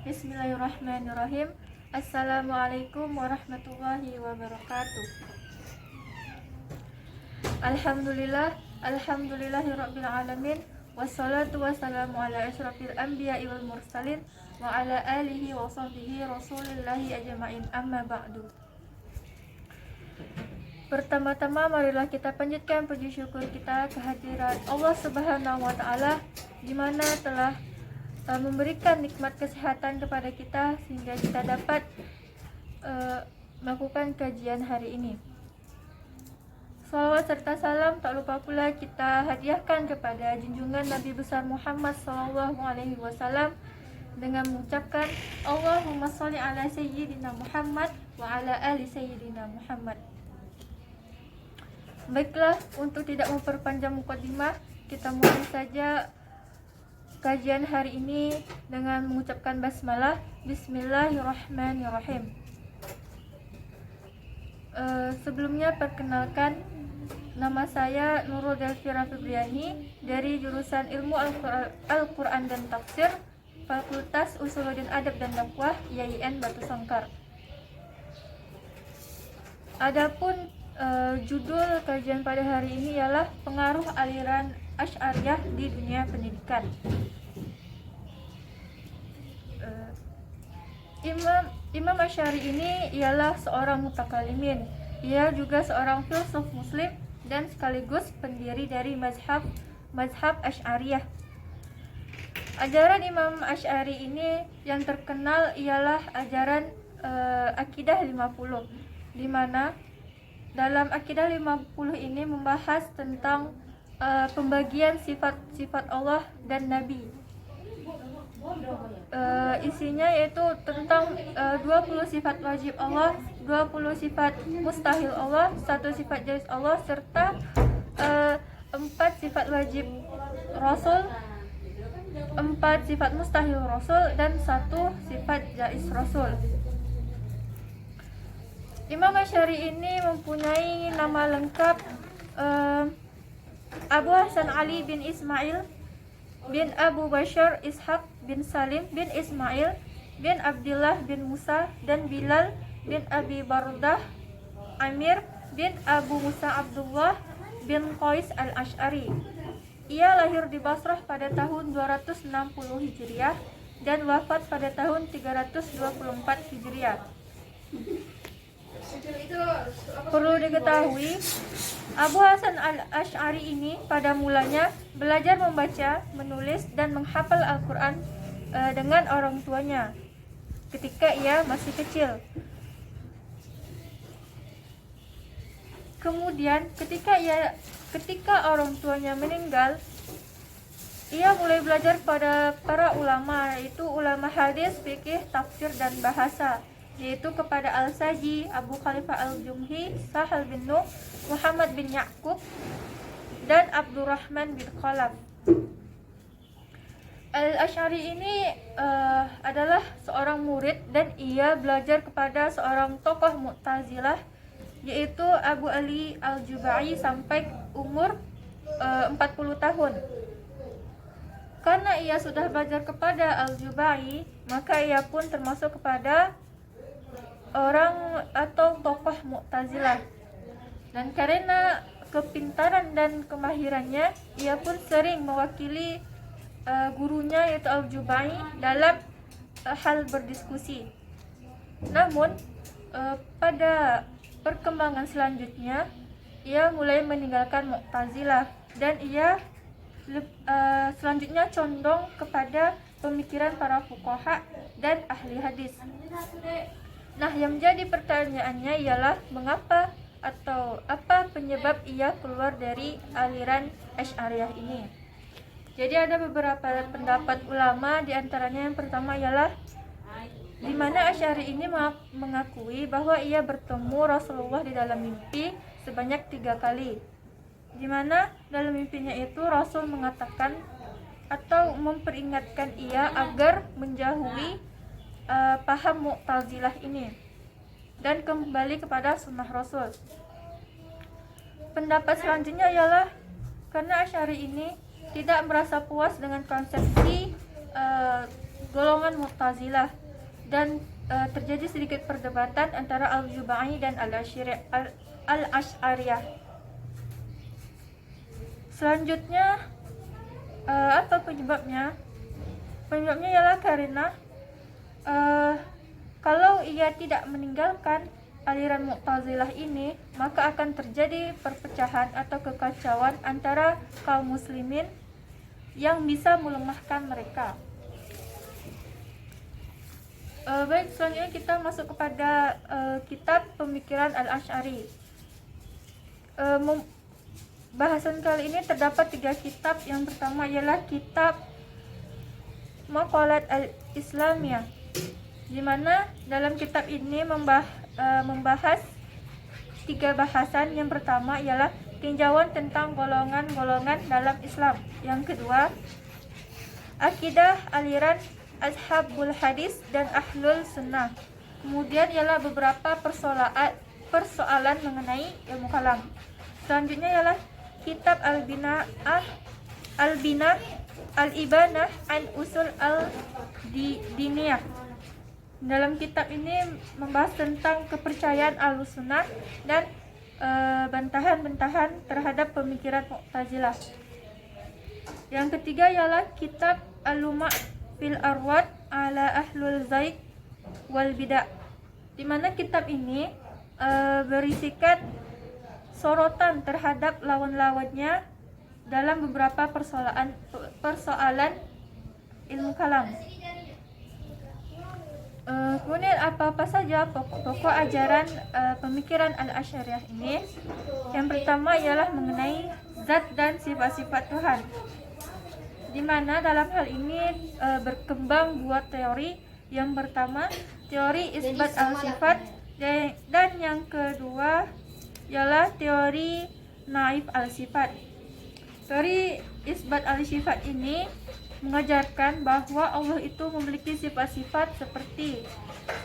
Bismillahirrahmanirrahim. Assalamualaikum warahmatullahi wabarakatuh. Alhamdulillahirabbil alamin. Wassalatu wassalamu ala asyrafil anbiya'i wal mursalin wa ala alihi wa sahbihi rasulillahi ajma'in, amma ba'du. Pertama-tama marilah kita panjatkan puji syukur kita kehadirat Allah Subhanahu wa taala, di mana telah memberikan nikmat kesehatan kepada kita sehingga kita dapat melakukan kajian hari ini. Salawat serta salam tak lupa pula kita hadiahkan kepada junjungan Nabi besar Muhammad SAW dengan mengucapkan Allahumma sholli ala sayyidina Muhammad wa ala ali sayyidina Muhammad. Baiklah, untuk tidak memperpanjang mukadimah, kita mulai saja kajian hari ini dengan mengucapkan basmalah. Bismillahirrahmanirrahim. Sebelumnya perkenalkan, nama saya Nurul Delfira Febriani dari jurusan Ilmu Al-Quran dan Tafsir, Fakultas Usuluddin Adab dan Dakwah IAIN Batu Sangkar. Adapun judul kajian pada hari ini ialah pengaruh aliran Asy'ariyah di dunia pendidikan. Imam Asy'ari ini ialah seorang mutakalimin. Ia juga seorang filsuf muslim dan sekaligus pendiri dari mazhab Asy'ariyah. Ajaran Imam Asy'ari ini yang terkenal ialah ajaran Aqidah 50, di mana dalam Aqidah 50 ini membahas tentang pembagian sifat-sifat Allah dan Nabi. Isinya yaitu tentang 20 sifat wajib Allah, 20 sifat mustahil Allah, 1 sifat jaiz Allah, serta 4 sifat wajib Rasul, 4 sifat mustahil Rasul, dan 1 sifat jaiz Rasul. Imam Asy'ari ini mempunyai nama lengkap Abu Hasan Ali bin Ismail bin Abu Bashar Ishaq bin Salim bin Ismail bin Abdullah bin Musa dan Bilal bin Abi Bardah Amir bin Abu Musa Abdullah bin Qais al-Asy'ari. Ia lahir di Basrah pada tahun 260 Hijriah dan wafat pada tahun 324 Hijriah. Perlu diketahui, Abu Hasan al-Asy'ari ini pada mulanya belajar membaca, menulis, dan menghafal Al-Quran dengan orang tuanya ketika ia masih kecil. Kemudian ketika orang tuanya meninggal, ia mulai belajar pada para ulama, yaitu ulama hadis, fikih, tafsir, dan bahasa, yaitu kepada Al-Saji, Abu Khalifah Al-Jumhi, Sahal bin Nuh, Muhammad bin Ya'qub, dan Abdurrahman bin Khalaf. Al-Asy'ari ini adalah seorang murid dan ia belajar kepada seorang tokoh Mu'tazilah, yaitu Abu Ali Al-Jubai sampai umur 40 tahun. Karena ia sudah belajar kepada Al-Jubai, maka ia pun termasuk kepada orang atau tokoh Mu'tazilah. Dan karena kepintaran dan kemahirannya, ia pun sering mewakili gurunya yaitu Al-Jubai dalam hal berdiskusi. Namun pada perkembangan selanjutnya, ia mulai meninggalkan Mu'tazilah dan ia selanjutnya condong kepada pemikiran para fuqaha dan ahli hadis. Nah, yang menjadi pertanyaannya ialah mengapa atau apa penyebab ia keluar dari aliran Asy'ariyah ini. Jadi ada beberapa pendapat ulama, di antaranya yang pertama ialah di mana Asy'ari ini mengakui bahwa ia bertemu Rasulullah di dalam mimpi sebanyak 3 kali. Di mana dalam mimpinya itu Rasul mengatakan atau memperingatkan ia agar menjauhi paham Mu'tazilah ini dan kembali kepada sunnah Rasul. Pendapat selanjutnya ialah karena Asy'ari ini tidak merasa puas dengan konsepsi golongan Mu'tazilah, dan terjadi sedikit perdebatan antara Al-Jubai dan Al-Asy'ariyah. Selanjutnya, apa penyebabnya? Penyebabnya ialah karena kalau ia tidak meninggalkan aliran Mu'tazilah ini, maka akan terjadi perpecahan atau kekacauan antara kaum muslimin yang bisa melemahkan mereka. Baik, selanjutnya kita masuk kepada kitab pemikiran Al-Asy'ari. Bahasan kali ini terdapat 3 kitab. Yang pertama ialah kitab Maqalat Al-Islamiyah, di mana dalam kitab ini membahas 3 bahasan. Yang pertama ialah tinjauan tentang golongan-golongan dalam Islam. Yang kedua, akidah aliran Ashabul Hadis dan Ahlul Sunnah. Kemudian ialah beberapa persoalan mengenai ilmu kalam. Selanjutnya ialah kitab Al-Ibanah an Usul Al-Diniyah. Dalam kitab ini membahas tentang kepercayaan Ahlus-Sunnah dan bantahan-bantahan terhadap pemikiran Mu'tazilah. Yang ketiga ialah kitab Al-Luma' fil Arwad ala Ahlul Zaid wal Bidah, di mana kitab ini berisikan sorotan terhadap lawan-lawannya dalam beberapa persoalan ilmu kalam. Kemudian apa saja pokok-pokok ajaran pemikiran Al-Asy'ariyah ini? Yang pertama ialah mengenai zat dan sifat-sifat Tuhan, di mana dalam hal ini berkembang 2 teori. Yang pertama, teori isbat al-sifat, dan yang kedua ialah teori naif al-sifat. Teori isbat al-sifat ini mengajarkan bahwa Allah itu memiliki sifat-sifat seperti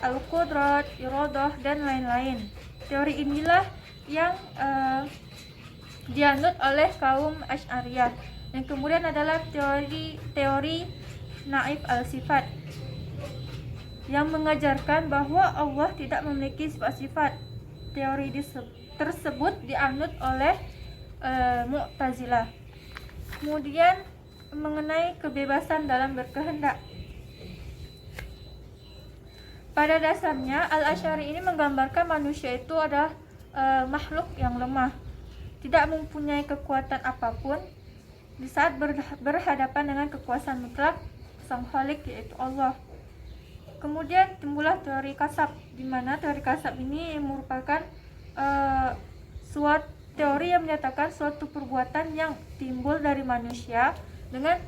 al-qudrat, iradah, dan lain-lain. Teori inilah yang dianut oleh kaum Asy'ariyah. Yang kemudian adalah teori naif al-sifat, yang mengajarkan bahwa Allah tidak memiliki sifat-sifat. Teori tersebut dianut oleh Mu'tazilah. Kemudian mengenai kebebasan dalam berkehendak. Pada dasarnya Al-Asy'ari ini menggambarkan manusia itu adalah makhluk yang lemah, tidak mempunyai kekuatan apapun di saat berhadapan dengan kekuasaan mutlak Sang Khalik, yaitu Allah. Kemudian timbullah teori kasab, di mana teori kasab ini merupakan suatu teori yang menyatakan suatu perbuatan yang timbul dari manusia dengan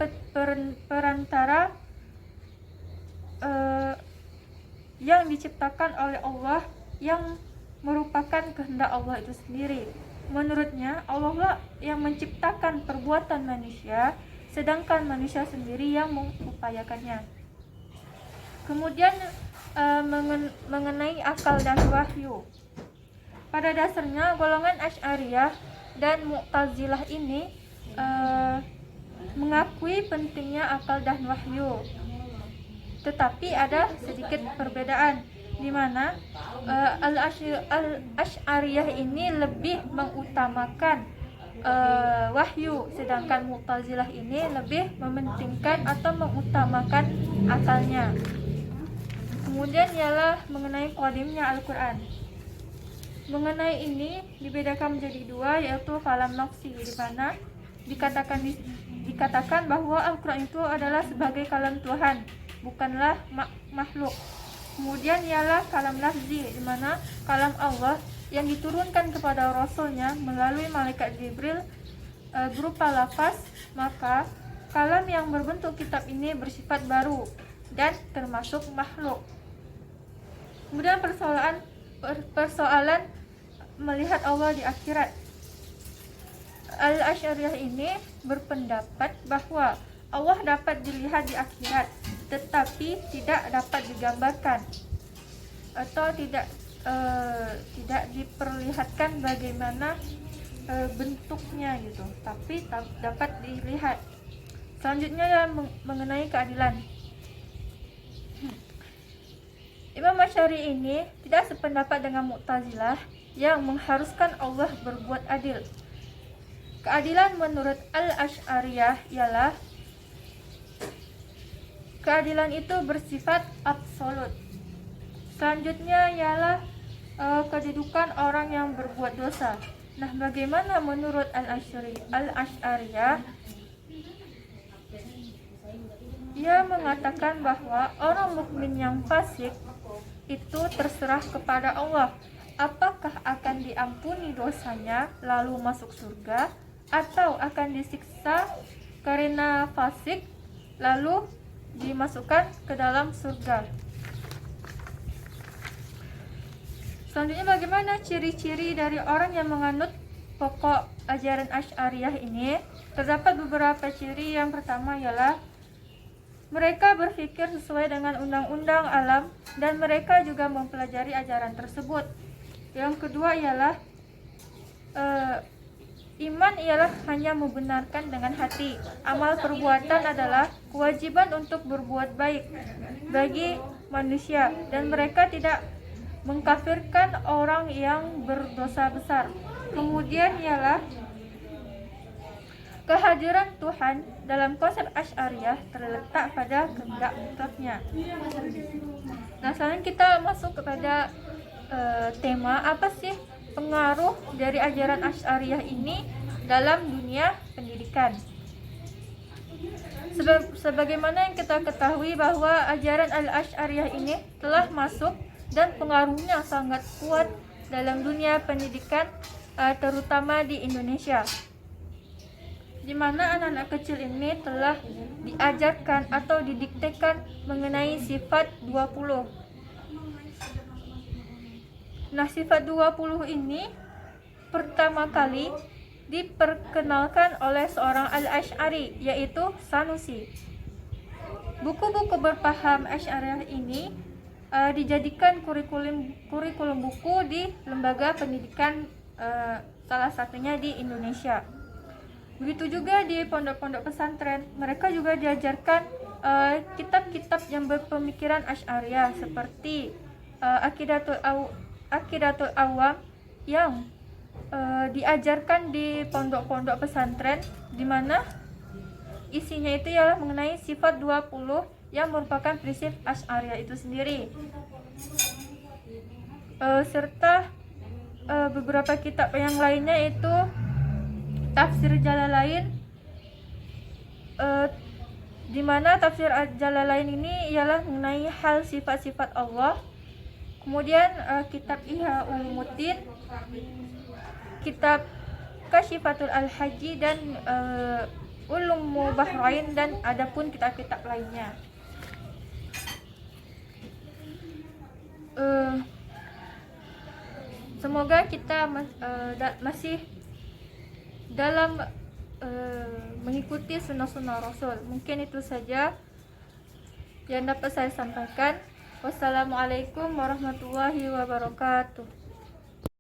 perantara yang diciptakan oleh Allah, yang merupakan kehendak Allah itu sendiri. Menurutnya, Allah lah yang menciptakan perbuatan manusia, sedangkan manusia sendiri yang mengupayakannya. Kemudian mengenai akal dan wahyu. Pada dasarnya golongan Asy'ariyah dan Mu'tazilah ini mengakui pentingnya akal dan wahyu. Tetapi ada sedikit perbedaan, di mana Al-Asy'ariyah ini lebih mengutamakan wahyu, sedangkan Mu'tazilah ini lebih mementingkan atau mengutamakan akalnya. Kemudian ialah mengenai qadimnya Al-Quran. Mengenai ini dibedakan menjadi 2, yaitu kalam nafsi, di mana dikatakan bahwa Al-Quran itu adalah sebagai kalam Tuhan, bukanlah makhluk. Kemudian ialah kalam lafzi, di mana kalam Allah yang diturunkan kepada Rasulnya melalui malaikat Jibril berupa lafaz. Maka kalam yang berbentuk kitab ini bersifat baru dan termasuk makhluk. Kemudian persoalan melihat Allah di akhirat. Al-Asy'ariyah ini berpendapat bahwa Allah dapat dilihat di akhirat, tetapi tidak dapat digambarkan atau tidak diperlihatkan bagaimana bentuknya gitu, tapi dapat dilihat. Selanjutnya mengenai keadilan. Imam Asy'ari ini tidak sependapat dengan Mu'tazilah yang mengharuskan Allah berbuat adil. Keadilan menurut Al-Asy'ariyah ialah keadilan itu bersifat absolut. Selanjutnya ialah kedudukan orang yang berbuat dosa. Nah, bagaimana menurut Al-Asy'ariyah? Ia mengatakan bahwa orang mukmin yang fasik itu terserah kepada Allah. Apakah akan diampuni dosanya lalu masuk surga, atau akan disiksa karena fasik lalu dimasukkan ke dalam surga. Selanjutnya, bagaimana ciri-ciri dari orang yang menganut pokok ajaran Asy'ariyah ini? Terdapat beberapa ciri. Yang pertama ialah mereka berpikir sesuai dengan undang-undang alam dan mereka juga mempelajari ajaran tersebut. Yang kedua ialah iman ialah hanya membenarkan dengan hati. Amal perbuatan adalah kewajiban untuk berbuat baik bagi manusia dan mereka tidak mengkafirkan orang yang berdosa besar. Kemudian ialah kehadiran Tuhan dalam konsep Asy'ariyah terletak pada kehendak mutlaknya. Nah, sekarang kita masuk kepada tema apa sih pengaruh dari ajaran Asy'ariyah ini dalam dunia pendidikan. Sebagaimana yang kita ketahui bahwa ajaran Al-Asy'ariyah ini telah masuk dan pengaruhnya sangat kuat dalam dunia pendidikan, terutama di Indonesia, di mana anak-anak kecil ini telah diajarkan atau didiktekan mengenai sifat 20. Nah, sifat 20 ini pertama kali diperkenalkan oleh seorang Al-Asy'ari, yaitu Sanusi. Buku-buku berpaham Asy'ariyah ini dijadikan kurikulum buku di lembaga pendidikan, salah satunya di Indonesia. Begitu juga di pondok-pondok pesantren, mereka juga diajarkan kitab-kitab yang berpemikiran Asy'ariyah seperti Aqidatul Awam yang diajarkan di pondok-pondok pesantren, di mana isinya itu ialah mengenai sifat 20 yang merupakan prinsip Asy'ariyah itu sendiri. Serta beberapa kitab yang lainnya itu Tafsir Jalalain, di mana Tafsir Jalalain ini ialah mengenai hal sifat-sifat Allah. Kemudian kitab Ihya Ulumuddin, kitab Kasyifatul Al-Haji dan Ulumul Bahrain, dan adapun kitab-kitab lainnya. Semoga kita masih dalam mengikuti sunnah-sunnah Rasul. Mungkin itu saja yang dapat saya sampaikan. Wassalamualaikum warahmatullahi wabarakatuh.